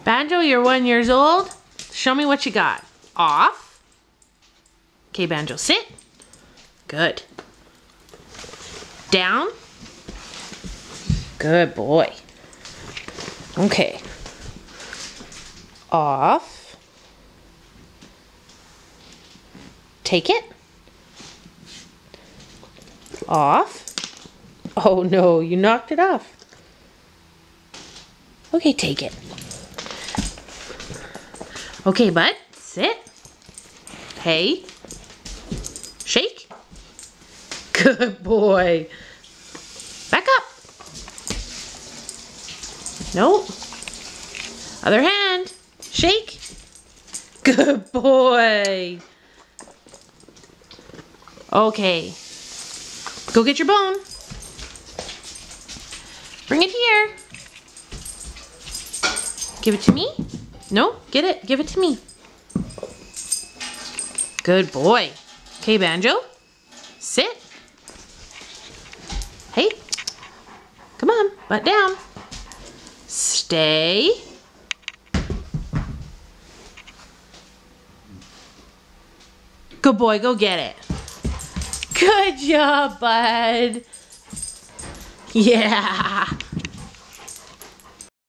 Banjo, you're 1 year old. Show me what you got. Off. Okay, Banjo, sit. Good. Down. Good boy. Okay. Off. Take it. Off. Oh no, you knocked it off. Okay, take it. Okay, bud, sit. Hey. Shake. Good boy. Back up. Nope. Other hand. Shake. Good boy. Okay. Go get your bone. Bring it here. Give it to me. No, get it. Give it to me. Good boy. Okay, Banjo. Sit. Hey. Come on, butt down. Stay. Good boy, go get it. Good job, bud. Yeah.